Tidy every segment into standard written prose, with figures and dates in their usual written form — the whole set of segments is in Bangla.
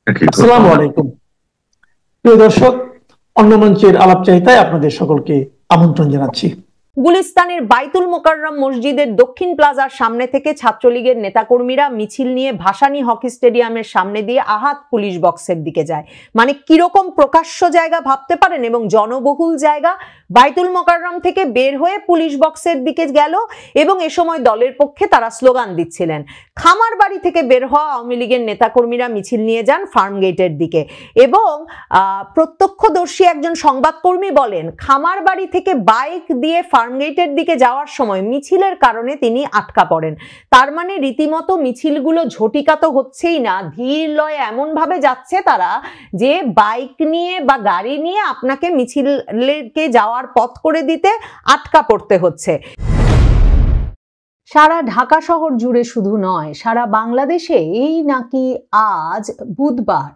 আসসালামু আলাইকুম প্রিয় দর্শক, অন্য মঞ্চের আলাপচারিতায় আপনাদের সকলকে আমন্ত্রণ জানাচ্ছি। গুলিস্তানের বাইতুল মোকাররম মসজিদের দক্ষিণ প্লাজার সামনে থেকে ছাত্রলীগের নেতাকর্মীরা মিছিল নিয়ে ভাসানী হকি স্টেডিয়ামের সামনে দিয়ে আহাত পুলিশ বক্সের দিকে যায়। মানে কিরকম প্রকাশ্য জায়গা ভাবতে পারেন, এবং জনবহুল জায়গা। বাইতুল মোকাররম থেকে বের হয়ে পুলিশ বক্সের দিকে গেল এবং এ সময় দলের পক্ষে তারা স্লোগান দিচ্ছিলেন। খামার বাড়ি থেকে বের হওয়া আওয়ামী লীগের নেতাকর্মীরা মিছিল নিয়ে যান ফার্ম গেটের দিকে, এবং প্রত্যক্ষদর্শী একজন সংবাদকর্মী বলেন, খামার বাড়ি থেকে বাইক দিয়ে ফার্মগেটের দিকে যাওয়ার সময় মিছিলের কারণে তিনি আটকা পড়েন। তার মানে রীতিমতো মিছিলগুলো ঝটিকা তো হচ্ছেই না, ধীর লয়ে এমন ভাবে যাচ্ছে তারা যে বাইক নিয়ে বা গাড়ি নিয়ে আপনাকে মিছিলকে যাওয়ার পথ করে দিতে আটকা পড়তে হচ্ছে। সারা ঢাকা শহর জুড়ে শুধু নয়, সারা বাংলাদেশে এই নাকি আজ বুধবার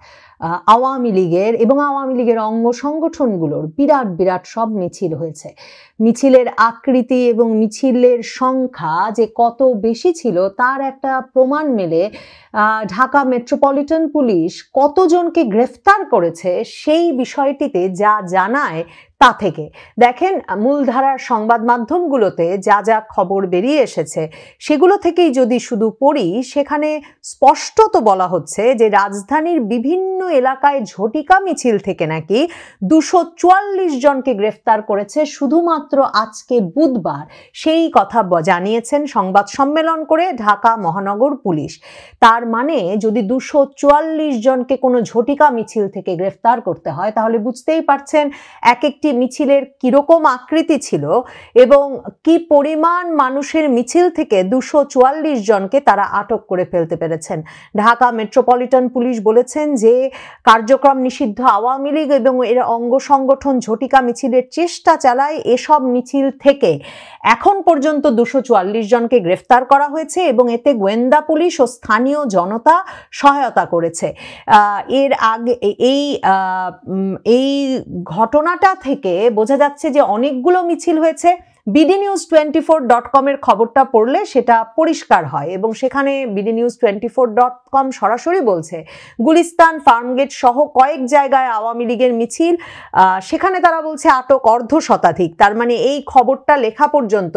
আওয়ামী লীগের এবং আওয়ামী লীগের অঙ্গ সংগঠনগুলোর বিরাট বিরাট সব মিছিল হয়েছে। মিছিলের আকৃতি এবং মিছিলের সংখ্যা যে কত বেশি ছিল তার একটা প্রমাণ মেলে ঢাকা মেট্রোপলিটন পুলিশ কতজনকে গ্রেফতার করেছে সেই বিষয়টিতে যা জানায় তা থেকে। দেখেন, মূলধারার সংবাদ মাধ্যমগুলোতে যা যা খবর বেরিয়ে এসেছে সেগুলো থেকেই যদি শুধু পড়ি, সেখানে স্পষ্টত বলা হচ্ছে যে রাজধানীর বিভিন্ন এলাকায় ঝটিকা মিছিল থেকে নাকি 244 জনকে গ্রেফতার করেছে শুধুমাত্র আজকে বুধবার। সেই কথা জানিয়েছেন সংবাদ সম্মেলন করে ঢাকা মহানগর পুলিশ। তার মানে যদি 244 জনকে কোনো ঝটিকা মিছিল থেকে গ্রেফতার করতে হয়, তাহলে বুঝতেই পারছেন এক একটি মিছিলের কিরকম আকৃতি ছিল এবং কি পরিমাণ মানুষের মিছিল থেকে 244 জনকে তারা আটক করে ফেলতে পেরেছেন। ঢাকা মেট্রোপলিটন পুলিশ বলেছেন যে কার্যক্রম নিষিদ্ধ আওয়ামী লীগ এবং এর অঙ্গ সংগঠন ঝটিকা মিছিলের চেষ্টা চালায়। এসব মিছিল থেকে এখন পর্যন্ত 244 জনকে গ্রেফতার করা হয়েছে এবং এতে গোয়েন্দা পুলিশ ও স্থানীয় জনতা সহায়তা করেছে। এর আগে এই ঘটনাটা থেকে বোঝা যাচ্ছে যে অনেকগুলো মিছিল হয়েছে। bdnews24.com এর খবরটা পড়লে সেটা পরিষ্কার হয় এবং সেখানে bdnews24.com সরাসরি বলছে গুলিস্তান, ফার্মগেট সহ কয়েক জায়গায় আওয়ামী লীগের মিছিল, সেখানে তারা বলছে আটক অর্ধশতাধিক। তার মানে এই খবরটা লেখা পর্যন্ত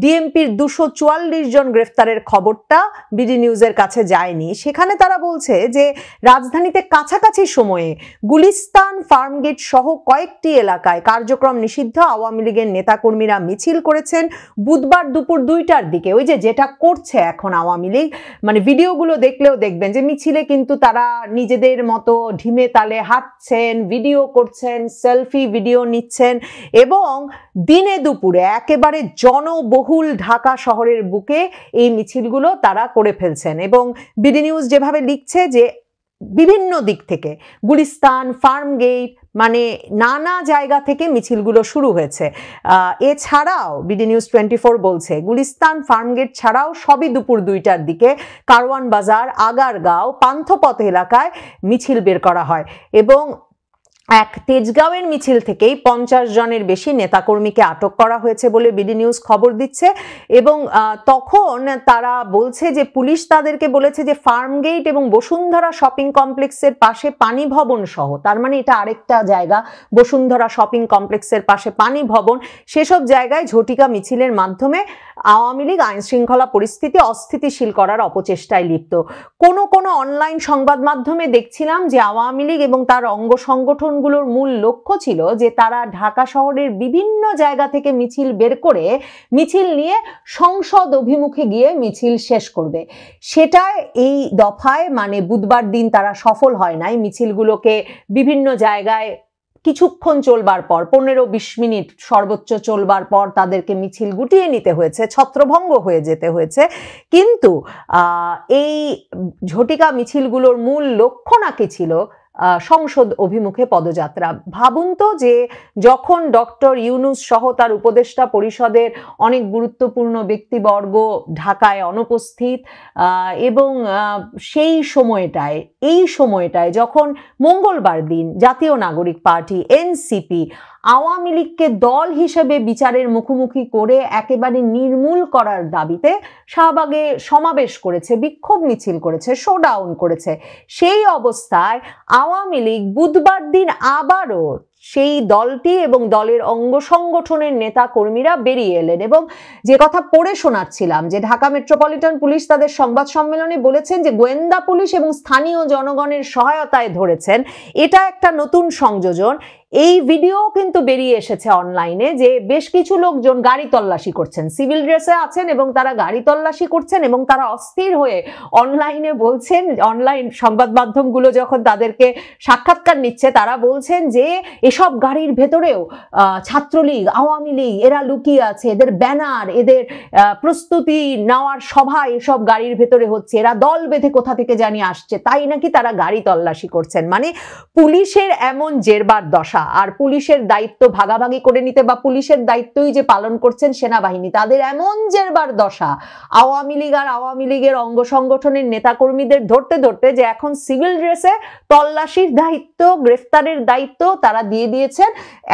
ডিএমপির 244 জন গ্রেফতারের খবরটা বিডি নিউজের কাছে যায়নি। সেখানে তারা বলছে যে রাজধানীতে কাছাকাছি সময়ে গুলিস্তান, ফার্মগেট সহ কয়েকটি এলাকায় কার্যক্রম নিষিদ্ধ আওয়ামী লীগের নেতাকর্মীরা মিছিল করেছেন বুধবার দুপুর 2টার দিকে। ওই যে যেটা করছে এখন আওয়ামী লীগ, মানে ভিডিওগুলো দেখলেও দেখবেন যে মিছিলে কিন্তু তারা নিজেদের মতো ঢিমে তালে হাঁটছেন, ভিডিও করছেন, সেলফি ভিডিও নিচ্ছেন এবং দিনে দুপুরে একেবারে জনবহুল ঢাকা শহরের বুকে এই মিছিলগুলো তারা করে ফেলছেন। এবং বিডি নিউজ যেভাবে লিখছে যে বিভিন্ন দিক থেকে গুলিস্তান, ফার্মগেট, মানে নানা জায়গা থেকে মিছিলগুলো শুরু হয়েছে। এছাড়াও বিডি নিউজ 24 বলছে গুলিস্তান, ফার্মগেট ছাড়াও সবই দুপুর 2টার দিকে কারওয়ান বাজার, আগারগাঁও, পান্থপথ এলাকায় মিছিল বের করা হয় এবং এক তেজগাঁওয়ের মিছিল থেকেই 50 জনের বেশি নেতাকর্মীকে আটক করা হয়েছে বলে বিডি নিউজ খবর দিচ্ছে। এবং তখন তারা বলছে যে পুলিশ তাদেরকে বলেছে যে ফার্মগেট এবং বসুন্ধরা শপিং কমপ্লেক্সের পাশে পানি ভবন সহ, তার মানে এটা আরেকটা জায়গা, বসুন্ধরা শপিং কমপ্লেক্সের পাশে পানি ভবন, সেসব জায়গায় ঝটিকা মিছিলের মাধ্যমে আওয়ামী লীগ আইন শৃঙ্খলা পরিস্থিতি অস্থিতিশীল করার অপচেষ্টায় লিপ্ত। কোনো অনলাইন সংবাদ মাধ্যমে দেখছিলাম যে আওয়ামী লীগ এবং তার অঙ্গ সংগঠনগুলোর মূল লক্ষ্য ছিল যে তারা ঢাকা শহরের বিভিন্ন জায়গা থেকে মিছিল বের করে মিছিল নিয়ে সংসদ অভিমুখে গিয়ে মিছিল শেষ করবে। সেটা এই দফায় মানে বুধবার দিন তারা সফল হয় নাই। মিছিলগুলোকে বিভিন্ন জায়গায় কিছুক্ষণ চলবার পর, 15-20 মিনিট সর্বোচ্চ চলবার পর তাদেরকে মিছিল গুটিয়ে নিতে হয়েছে, ছত্রভঙ্গ হয়ে যেতে হয়েছে। কিন্তু এই ঝটিকা মিছিলগুলোর মূল লক্ষ্য নাকি ছিল সংসদ অভিমুখে পদযাত্রা। ভাবুন তো যে যখন ডক্টর ইউনূস সহ তার উপদেষ্টা পরিষদের অনেক গুরুত্বপূর্ণ ব্যক্তিবর্গ ঢাকায় অনুপস্থিত এবং এই সময়টায় যখন মঙ্গলবার দিন জাতীয় নাগরিক পার্টি, এনসিপি, আওয়ামী লীগকে দল হিসেবে বিচারের মুখোমুখি করে একেবারে নির্মূল করার দাবিতে শাহবাগে সমাবেশ করেছে, বিক্ষোভ মিছিল করেছে, শোডাউন করেছে। সেই অবস্থায় আওয়ামী লীগ বুধবার দিন আবারও সেই দলটি এবং দলের অঙ্গ সংগঠনের নেতা কর্মীরা বেরিয়ে এলেন এবং যে কথা পড়ে শোনাচ্ছিলাম যে ঢাকা মেট্রোপলিটন পুলিশ তাদের সংবাদ সম্মেলনে বলেছেন যে গোয়েন্দা পুলিশ এবং স্থানীয় জনগণের সহায়তায় ধরেছেন। এটা একটা নতুন সংযোজন। এই ভিডিও কিন্তু বেরিয়ে এসেছে অনলাইনে যে বেশ কিছু লোকজন গাড়ি তল্লাশি করছেন, সিভিল ড্রেসে আছেন এবং তারা গাড়ি তল্লাশি করছেন এবং তারা অস্থির হয়ে অনলাইনে বলছেন, অনলাইন সংবাদ মাধ্যমগুলো যখন তাদেরকে সাক্ষাৎকার নিচ্ছে তারা বলছেন যে এসব গাড়ির ভেতরেও ছাত্রলীগ, আওয়ামী লীগ এরা লুকিয়ে আছে, এদের ব্যানার, এদের প্রস্তুতি নেওয়ার সভা এসব গাড়ির ভেতরে হচ্ছে, এরা দল বেঁধে কোথা থেকে জানি আসছে, তাই নাকি তারা গাড়ি তল্লাশি করছেন। মানে পুলিশের এমন জেরবার দশা, আর পুলিশের দায়িত্ব ভাগাভাগি করে নিতে বা পুলিশের দায়িত্বই যে পালন করছেন সেনাবাহিনী, তাদের এমন জেরবার দশা আওয়ামী লীগ আর আওয়ামী লীগের অঙ্গ সংগঠনের নেতাকর্মীদের ধরতে ধরতে যে এখন সিভিল ড্রেসে তল্লাশির দায়িত্ব, গ্রেফতারের দায়িত্ব তারা দিয়ে দিয়েছেন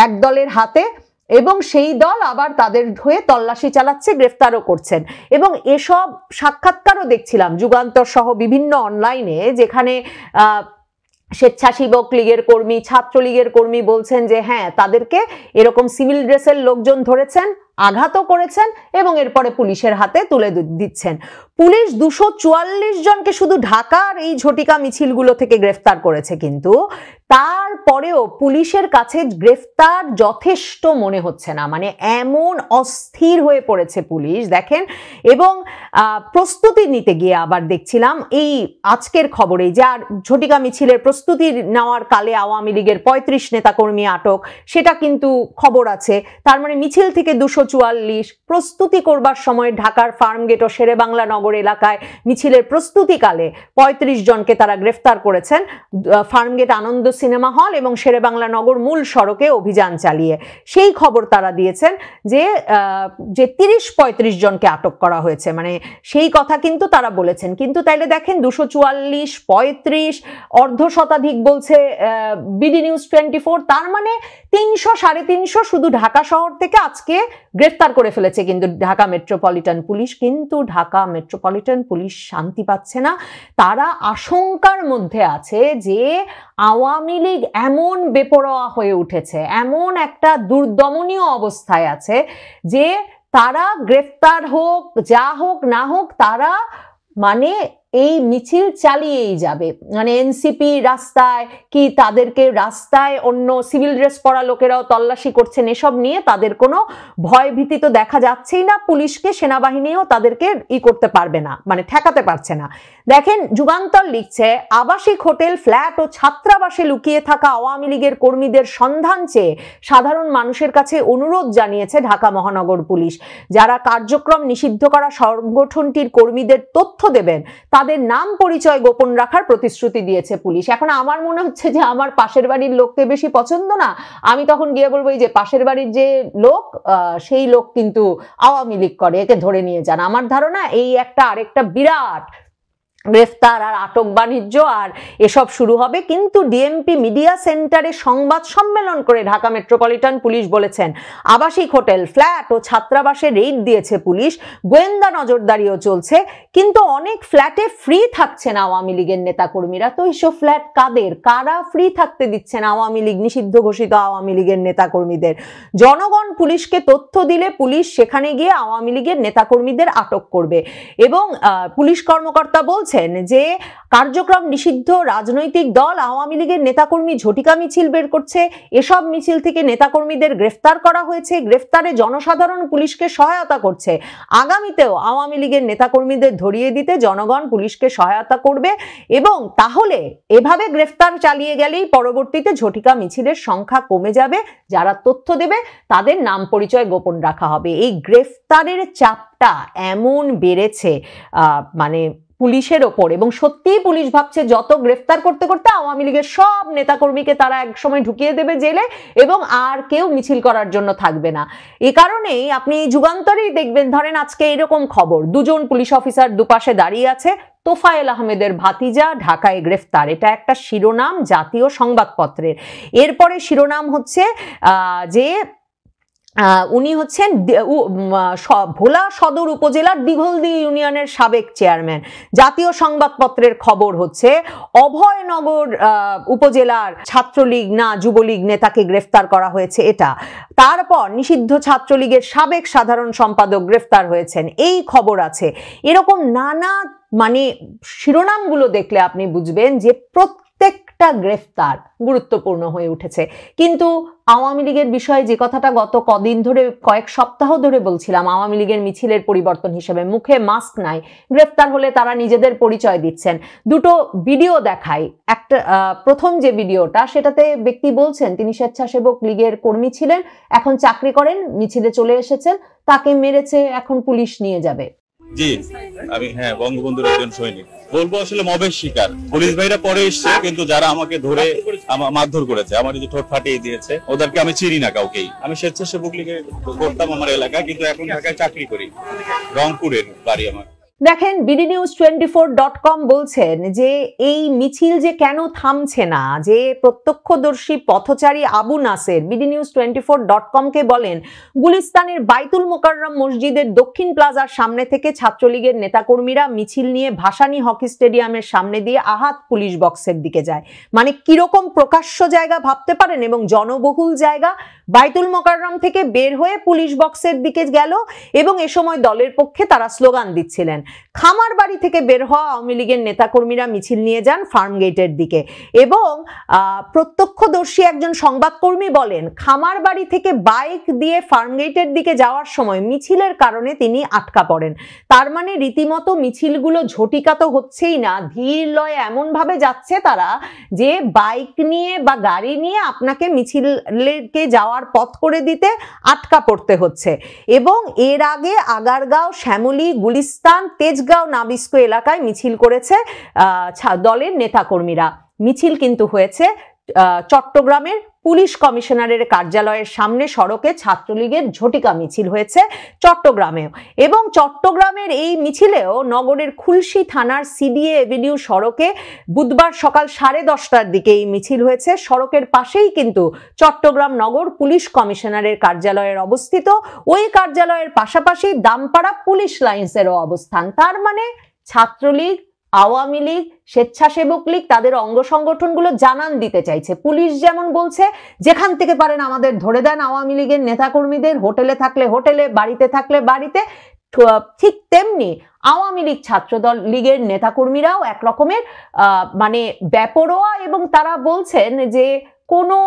এক দলের হাতে এবং সেই দল আবার তাদের হয়ে তল্লাশি চালাচ্ছে, গ্রেফতারও করছেন। এবং এসব সাক্ষাৎকারও দেখছিলাম যুগান্তর সহ বিভিন্ন অনলাইনে, যেখানে স্বেচ্ছাসেবক লীগের কর্মী, ছাত্রলীগের কর্মী বলছেন যে হ্যাঁ তাদেরকে এরকম সিভিল ড্রেসের লোকজন ধরেছেন, আঘাতও করেছেন এবং এরপরে পুলিশের হাতে তুলে দিচ্ছেন। পুলিশ 244 জনকে শুধু ঢাকার এই ঝটিকা মিছিলগুলো থেকে গ্রেফতার করেছে, কিন্তু তারপরেও পুলিশের কাছে গ্রেফতার যথেষ্ট মনে হচ্ছে না। মানে এমন অস্থির হয়ে পড়েছে পুলিশ দেখেন। এবং প্রস্তুতি নিতে গিয়ে আবার দেখছিলাম এই আজকের খবরে যে আর ঝটিকা মিছিলের প্রস্তুতি নেওয়ার কালে আওয়ামী লীগের 35 নেতাকর্মী আটক, সেটা কিন্তু খবর আছে। তার মানে মিছিল থেকে 244, প্রস্তুতি করবার সময় ঢাকার ফার্মগেট ও শেরেবাংলা নগর এলাকায় মিছিলের প্রস্তুতিকালে 35 জনকে তারা গ্রেফতার করেছেন ফার্মগেট আনন্দ সিনেমা হল এবং শেরেবাংলা নগর মূল সড়কে অভিযান চালিয়ে। সেই খবর তারা দিয়েছেন যে 30-35 জনকে আটক করা হয়েছে, মানে সেই কথা কিন্তু তারা বলেছেন। কিন্তু তাইলে দেখেন 244, 35, অর্ধ শতাধিক বলছে বিডি নিউজ 24, তার মানে 300-350 শুধু ঢাকা শহর থেকে আজকে গ্রেফতার করে ফেলেছে কিন্তু ঢাকা মেট্রোপলিটন পুলিশ। কিন্তু ঢাকা মেট্রোপলিটন পুলিশ শান্তি পাচ্ছে না, তারা আশঙ্কার মধ্যে আছে যে আওয়ামী লীগ এমন বেপরোয়া হয়ে উঠেছে, এমন একটা দুর্দমনীয় অবস্থায় আছে যে তারা গ্রেফতার হোক যা হোক না হোক তারা মানে এই মিছিল চালিয়েই যাবে। মানে এনসিপি রাস্তায় কি তাদেরকে রাস্তায় অন্য সিভিল ড্রেস পরা লোকেরাও তল্লাশি করছেন, এসব নিয়ে তাদের কোনো ভয় ভীতি তো দেখা যাচ্ছেই না। পুলিশকে, সেনাবাহিনীও তাদেরকে করতে পারবে না, মানে ঠেকাতে পারছে না। দেখেন যুগান্তর লিখছে, আবাসিক হোটেল, ফ্ল্যাট ও ছাত্রাবাসে লুকিয়ে থাকা আওয়ামী লীগের কর্মীদের সন্ধান চেয়ে সাধারণ মানুষের কাছে অনুরোধ জানিয়েছে ঢাকা মহানগর পুলিশ। যারা কার্যক্রম নিষিদ্ধ করা সংগঠনটির কর্মীদের তথ্য দেবেন তাদের নাম পরিচয় গোপন রাখার প্রতিশ্রুতি দিয়েছে পুলিশ। এখন আমার মনে হচ্ছে যে আমার পাশের বাড়ির লোককে বেশি পছন্দ না, আমি তখন গিয়ে বলবো এই যে পাশের বাড়ির যে লোক সেই লোক কিন্তু আওয়ামী লীগ করে, একে ধরে নিয়ে যান। আমার ধারণা এই একটা আরেকটা বিরাট গ্রেফতার আর আটক বাণিজ্য আর এসব শুরু হবে। কিন্তু ডিএমপি মিডিয়া সেন্টারে সংবাদ সম্মেলন করে ঢাকা মেট্রোপলিটন পুলিশ বলেছেন, আবাসিক হোটেল, ফ্ল্যাট ও ছাত্রাবাসে রেইড দিয়েছে পুলিশ, গোয়েন্দা নজরদারিও চলছে, কিন্তু অনেক ফ্ল্যাটে ফ্রি থাকছেন আওয়ামী লীগের নেতাকর্মীরা। তো এইসব ফ্ল্যাট কাদের, কারা ফ্রি থাকতে দিচ্ছেন আওয়ামী লীগ, নিষিদ্ধ ঘোষিত আওয়ামী লীগের নেতাকর্মীদের? জনগণ পুলিশকে তথ্য দিলে পুলিশ সেখানে গিয়ে আওয়ামী লীগের নেতাকর্মীদের আটক করবে। এবং পুলিশ কর্মকর্তা বলছেন যে কার্যক্রম নিষিদ্ধ রাজনৈতিক দল আওয়ামী লীগের নেতাকর্মী ঝটিকা মিছিল বের করছে, এসব মিছিল থেকে নেতাকর্মীদের গ্রেফতার করা হয়েছে, গ্রেফতারে জনসাধারণ পুলিশকে সহায়তা করছে। আগামীতেও আওয়ামী লীগের নেতাকর্মীদের ধরিয়ে দিতে জনগণ পুলিশকে সহায়তা করবে এবং তাহলে এভাবে গ্রেফতার চালিয়ে গেলেই পরবর্তীতে ঝটিকা মিছিলের সংখ্যা কমে যাবে, যারা তথ্য দেবে তাদের নাম পরিচয় গোপন রাখা হবে। এই গ্রেফতারের চাপটা এমন বেড়েছে, মানে পুলিশের ওপর, এবং সত্যিই পুলিশ ভাবছে যত গ্রেফতার করতে করতে আওয়ামী লীগের সব নেতাকর্মীকে তারা এক সময় ঢুকিয়ে দেবে জেলে এবং আর কেউ মিছিল করার জন্য থাকবে না। এ কারণেই আপনি যুগান্তরেই দেখবেন, ধরেন আজকে এরকম খবর, দুজন পুলিশ অফিসার দুপাশে দাঁড়িয়ে আছে, তোফায়েল আহমেদের ভাতিজা ঢাকায় গ্রেফতার, এটা একটা শিরোনাম জাতীয় সংবাদপত্রের। এরপরে শিরোনাম হচ্ছে যে উনি হচ্ছেন ভোলা সদর উপজেলার দিঘলদি ইউনিয়নের সাবেক চেয়ারম্যান। জাতীয় সংবাদপত্রের খবর হচ্ছে অভয়নগর উপজেলার ছাত্রলীগ না যুবলীগ নেতাকে গ্রেফতার করা হয়েছে, এটা। তারপর নিষিদ্ধ ছাত্রলীগের সাবেক সাধারণ সম্পাদক গ্রেফতার হয়েছেন, এই খবর আছে। এরকম নানা মানে শিরোনামগুলো দেখলে আপনি বুঝবেন যে প্রত্যেকটা গ্রেফতার গুরুত্বপূর্ণ হয়ে উঠেছে। কিন্তু আওয়ামী লীগের বিষয়ে যে কথাটা গত কদিন ধরে, কয়েক সপ্তাহ ধরে বলছিলাম, আওয়ামী লীগের মিছিলের পরিবর্তন হিসেবে মুখে মাস্ক নাই, গ্রেফতার হলে তারা নিজেদের পরিচয় দিচ্ছেন। দুটো ভিডিও দেখাই। একটা প্রথম যে ভিডিওটা, সেটাতে ব্যক্তি বলছেন তিনি স্বেচ্ছাসেবক লীগের কর্মী ছিলেন, এখন চাকরি করেন, মিছিলে চলে এসেছেন, তাকে মেরেছে, এখন পুলিশ নিয়ে যাবে। জি, আমি বঙ্গবন্ধুর একজন সৈনিক। বলবো আসলে মবের শিকার। পুলিশ ভাইরা পরে এসছে, কিন্তু যারা আমাকে ধরে মারধর করেছে, আমার যে ঠোঁট ফাটিয়ে দিয়েছে, ওদেরকে আমি চিনি না কাউকেই। আমি স্বেচ্ছাসেবক লীগে করতাম আমার এলাকায়, কিন্তু এখন ঢাকায় চাকরি করি। রংপুরের বাড়ি আমার। দেখেন, bdnews24.com বলছেন যে এই মিছিল যে কেন থামছে না, যে প্রত্যক্ষদর্শী পথচারী আবু নাসের bdnews24.com কে বলেন, গুলিস্তানের বাইতুল মোকাররম মসজিদের দক্ষিণ প্লাজার সামনে থেকে ছাত্রলীগের নেতাকর্মীরা মিছিল নিয়ে ভাসানী হকি স্টেডিয়ামের সামনে দিয়ে আহাত পুলিশ বক্সের দিকে যায়। মানে কিরকম প্রকাশ্য জায়গা ভাবতে পারেন, এবং জনবহুল জায়গা। বাইতুল মোকাররম থেকে বের হয়ে পুলিশ বক্সের দিকে গেল, এবং এ সময় দলের পক্ষে তারা স্লোগান দিচ্ছিলেন। খামার বাড়ি থেকে বের হওয়া আওয়ামী লীগের নেতাকর্মীরা মিছিল নিয়ে যান ফার্ম গেটের দিকে, এবং প্রত্যক্ষদর্শী একজন সংবাদকর্মী বলেন, খামার বাড়ি থেকে বাইক দিয়ে ফার্ম গেটের দিকে যাওয়ার সময় মিছিলের কারণে তিনি আটকা পড়েন। তার মানে রীতিমতো মিছিলগুলো ঝটিকা তো হচ্ছেই না, ধীর লয়ে এমন ভাবে যাচ্ছে তারা যে বাইক নিয়ে বা গাড়ি নিয়ে আপনাকে মিছিলকে যাওয়ার পথ করে দিতে আটকা পড়তে হচ্ছে। এবং এর আগে আগারগাঁও, শ্যামলী, গুলিস্তান, তেজগাঁও, নাবিস্কো এলাকায় মিছিল করেছে দলের নেতাকর্মীরা। মিছিল কিন্তু হয়েছে চট্টগ্রামের পুলিশ কমিশনারের কার্যালয়ের সামনে সড়কে, ছাত্রলীগের ঝটিকা মিছিল হয়েছে চট্টগ্রামেও। এবং চট্টগ্রামের এই মিছিলেও নগরের খুলশী থানার সিডিএ এভিনিউ সড়কে বুধবার সকাল 10:30টার দিকে এই মিছিল হয়েছে। সড়কের পাশেই কিন্তু চট্টগ্রাম নগর পুলিশ কমিশনারের কার্যালয়ের অবস্থিত। ওই কার্যালয়ের পাশাপাশি দামপাড়া পুলিশ লাইন্সেরও অবস্থান। তার মানে ছাত্রলীগ, আওয়ামী লীগ, স্বেচ্ছাসেবক লীগ তাদের অঙ্গ সংগঠনগুলো জানান দিতে চাইছে। পুলিশ যেমন বলছে যেখান থেকে পারেন আমাদের ধরে দেন আওয়ামী লীগের নেতাকর্মীদের, হোটেলে থাকলে হোটেলে, বাড়িতে থাকলে বাড়িতে, ঠিক তেমনি আওয়ামী লীগ ছাত্রদল লীগের নেতাকর্মীরাও এক রকমের মানে বেপরোয়া, এবং তারা বলছেন যে কোনো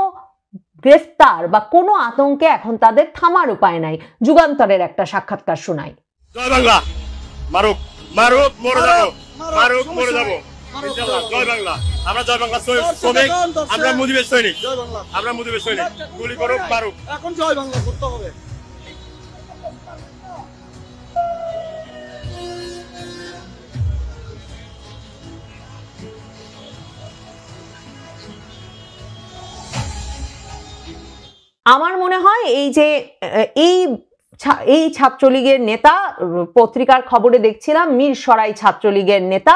গ্রেফতার বা কোনো আতঙ্কে এখন তাদের থামার উপায় নাই। যুগান্তরের একটা সাক্ষাৎকার শোনাই। জয় বাংলা, মারুক মারুক মরে যাবো, মারুক মরে যাবো, জয় বাংলা। আমরা জয় বাংলা শ্রমিক, আমরা মুজিবের সৈনিক, আমরা মুজিবের সৈনিক। গুলি করুক, মারুক, এখন জয় বাংলা করতে হবে। আমার মনে হয় এই যে এই ছাত্রলীগের নেতা, পত্রিকার খবরে দেখছিলাম মিরসরাই ছাত্রলীগের নেতা,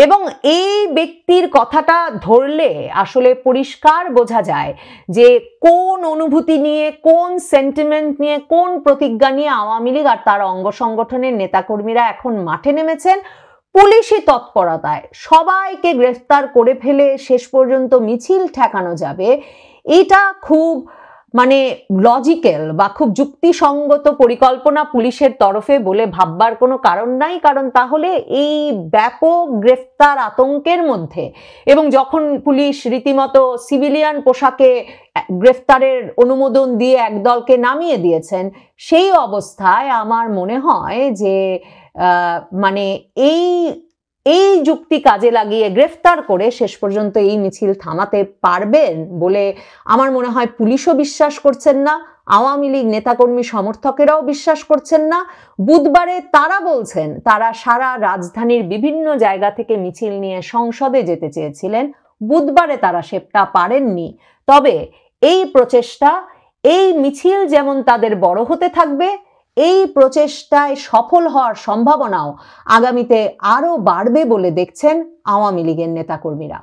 এবং এই ব্যক্তির কথাটা ধরলে আসলে পরিষ্কার বোঝা যায় যে কোন অনুভূতি নিয়ে, কোন সেন্টিমেন্ট নিয়ে, কোন প্রতিজ্ঞা নিয়ে আওয়ামী লীগ আর তার অঙ্গ সংগঠনের নেতাকর্মীরা এখন মাঠে নেমেছেন। পুলিশি তৎপরতায় সবাইকে গ্রেফতার করে ফেলে শেষ পর্যন্ত মিছিল ঠেকানো যাবে, এটা খুব মানে লজিক্যাল বা খুব যুক্তিসঙ্গত পরিকল্পনা পুলিশের তরফে বলে ভাববার কোনো কারণ নাই। কারণ তাহলে এই ব্যাপক গ্রেফতার আতঙ্কের মধ্যে, এবং যখন পুলিশ রীতিমতো সিভিলিয়ান পোশাকে গ্রেফতারের অনুমোদন দিয়ে একদলকে নামিয়ে দিয়েছেন, সেই অবস্থায় আমার মনে হয় যে মানে এই যুক্তি কাজে লাগিয়ে গ্রেফতার করে শেষ পর্যন্ত এই মিছিল থামাতে পারবেন বলে আমার মনে হয় পুলিশও বিশ্বাস করছেন না, আওয়ামী লীগ নেতাকর্মী সমর্থকেরাও বিশ্বাস করছেন না। বুধবারে তারা বলছেন তারা সারা রাজধানীর বিভিন্ন জায়গা থেকে মিছিল নিয়ে সংসদে যেতে চেয়েছিলেন, বুধবারে তারা সেটা পারেননি। তবে এই প্রচেষ্টা, এই মিছিল যেমন তাদের বড় হতে থাকবে, এই প্রচেষ্টায় সফল হওয়ার সম্ভাবনাও আগামীতে আরো বাড়বে বলে দেখছেন আওয়ামী লীগের নেতাকর্মীরা।